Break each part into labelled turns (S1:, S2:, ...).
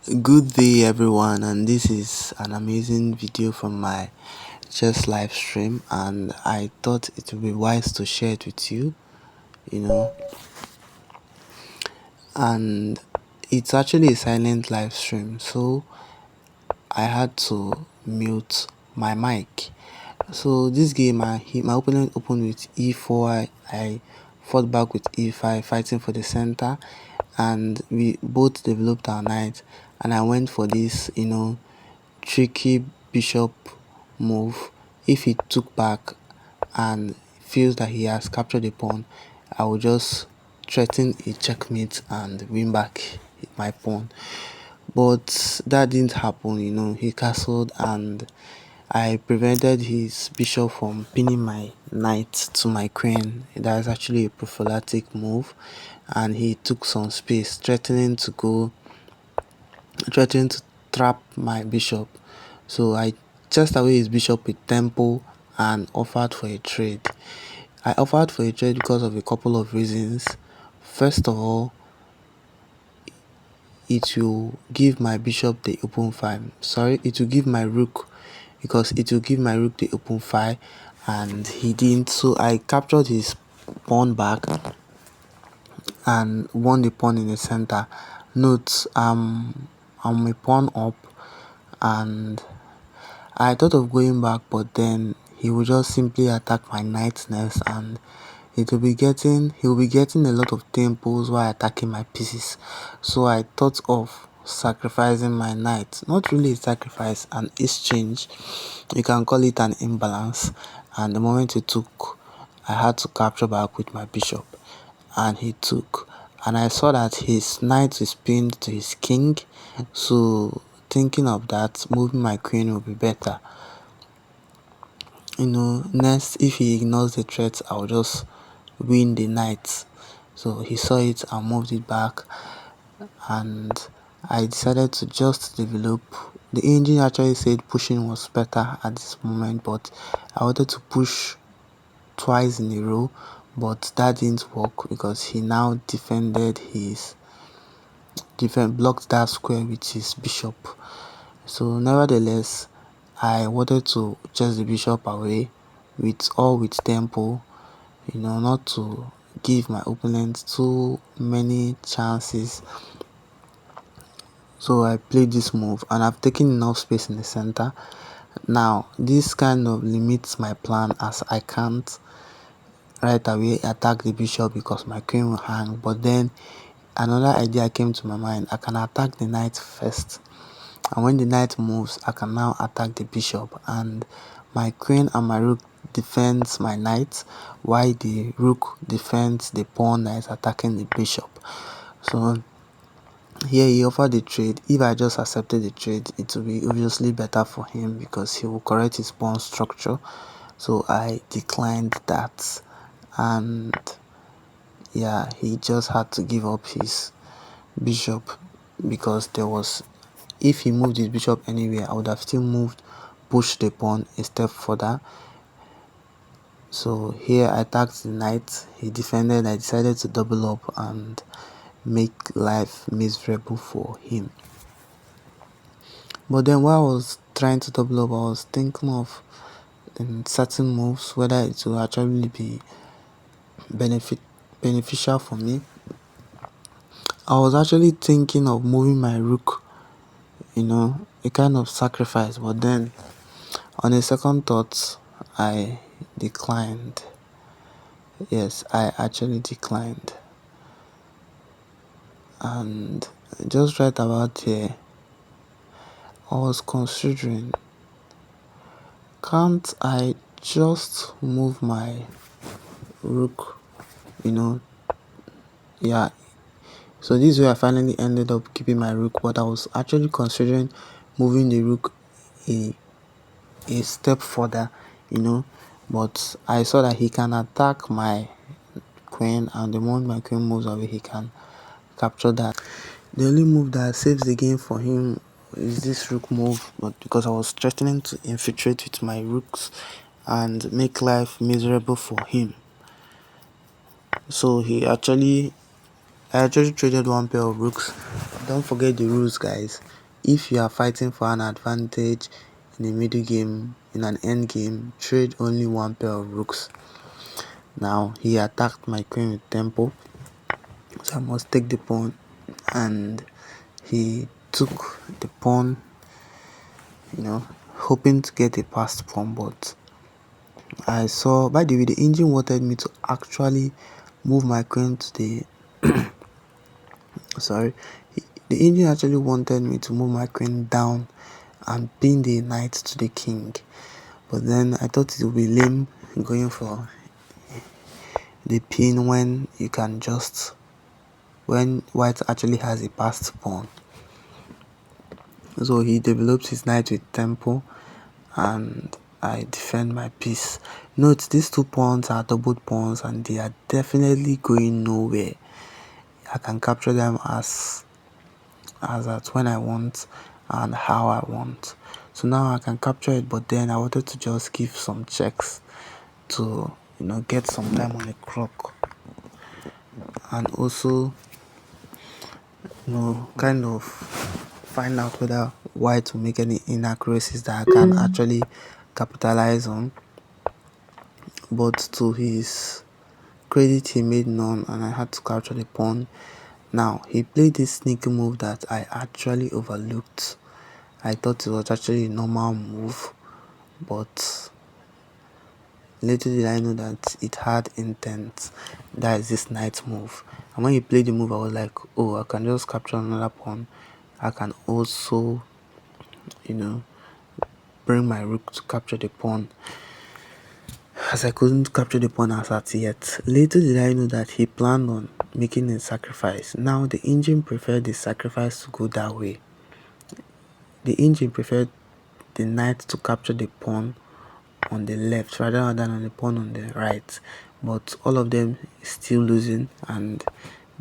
S1: Good day, everyone, and this is an amazing video from my chess live stream, and I thought it would be wise to share it with you, you know. And it's actually a silent live stream, so I had to mute my mic. So this game, my opponent opened with e4. I fought back with e5, fighting for the center, and we both developed our knight. And I went for this, tricky bishop move. If he took back and feels that he has captured a pawn, I will just threaten a checkmate and win back my pawn. But that didn't happen. He castled, and I prevented his bishop from pinning my knight to my queen. That is actually a prophylactic move, and he took some space, threatening to trap my bishop. So I chased away his bishop with tempo and offered for a trade. I offered for a trade because of a couple of reasons. First of all, it will give my bishop the open file. It will give my rook, because it will give my rook the open file, and he didn't. So I captured his pawn back and won the pawn in the center. Note, I'm a pawn up, and I thought of going back, but then he will just simply attack my knight's nest, and he'll be getting a lot of tempos while attacking my pieces. So I thought of sacrificing my knight. Not really a sacrifice, an exchange. You can call it an imbalance. And the moment he took, I had to capture back with my bishop, and he took. And I saw that his knight is pinned to his king, so thinking of that, moving my queen will be better. Next, if he ignores the threat, I'll just win the knight. So he saw it and moved it back, and I decided to just develop. The engine actually said pushing was better at this moment, but I wanted to push twice in a row, but that didn't work because he now blocked that square with his bishop. So nevertheless, I wanted to chase the bishop away with tempo, not to give my opponent too many chances. So I played this move, and I've taken enough space in the center. Now this kind of limits my plan, as I can't right away attack the bishop because my queen will hang. But then another idea came to my mind. I can attack the knight first, and when the knight moves, I can now attack the bishop, and my queen and my rook defends my knight, while the rook defends the pawn that is attacking the bishop. So here he offered the trade. If I just accepted the trade, it will be obviously better for him because he will correct his pawn structure. So I declined that, and yeah, he just had to give up his bishop, because if he moved his bishop anywhere, I would have still pushed the pawn a step further. So here I attacked the knight, he defended. I decided to double up and make life miserable for him. But then while I was trying to double up, I was thinking of certain moves, whether it will actually be beneficial for me. I was actually thinking of moving my rook, a kind of sacrifice, but then on a second thought, I declined. Yes, I actually declined. And just right about here, I was considering, can't I just move my rook, yeah. So this way I finally ended up keeping my rook, but I was actually considering moving the rook a step further, but I saw that he can attack my queen, and the moment my queen moves away, he can capture that. The only move that saves the game for him is this rook move, but because I was threatening to infiltrate with my rooks and make life miserable for him, so he actually I actually traded one pair of rooks. Don't forget the rules, guys. If you are fighting for an advantage in a middle game, in an end game, trade only one pair of rooks. Now he attacked my queen with tempo, so I must take the pawn, and he took the pawn, hoping to get a passed pawn. But I saw, by the way, the engine wanted me to actually move my queen to the sorry, the engine actually wanted me to move my queen down and pin the knight to the king. But then I thought it would be lame going for the pin when you can just, when white actually has a passed pawn. So he develops his knight with tempo, and I defend my piece. Note, these two pawns are doubled pawns and they are definitely going nowhere. I can capture them as at when I want and how I want. So now I can capture it, but then I wanted to just give some checks to get some time on the clock, and also kind of find out whether white will make any inaccuracies that I can actually capitalize on. But to his credit, he made none and I had to capture the pawn. Now he played this sneaky move that I actually overlooked. I thought it was actually a normal move, but little did I know that it had intent. That is this knight move. And when he played the move, I was like, oh, I can just capture another pawn. I can also, bring my rook to capture the pawn, as I couldn't capture the pawn as at yet. Later did I know that he planned on making a sacrifice. Now the engine preferred the sacrifice to go that way. The engine preferred the knight to capture the pawn on the left rather than on the pawn on the right, but all of them still losing and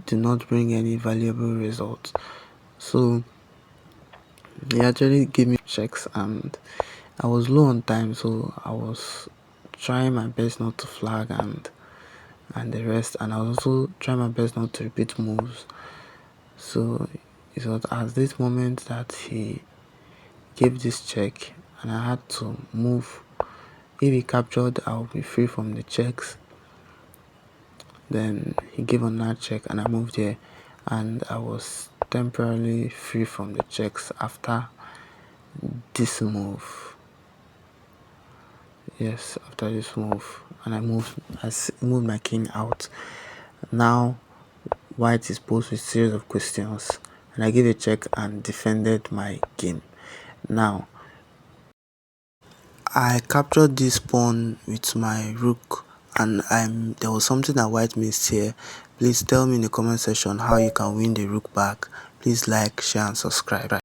S1: do not bring any valuable results. So he actually gave me checks and I was low on time, so I was trying my best not to flag and the rest, and I was also trying my best not to repeat moves. So it was at this moment that he gave this check and I had to move. If he captured, I'll be free from the checks. Then he gave another check and I moved here, and I was temporarily free from the checks after this move. Yes, after this move, and I moved my king out. Now white is posed with a series of questions, and I gave a check and defended my game. Now I captured this pawn with my rook, and there was something that white missed here. Please tell me in the comment section how you can win the rook back. Please like, share and subscribe.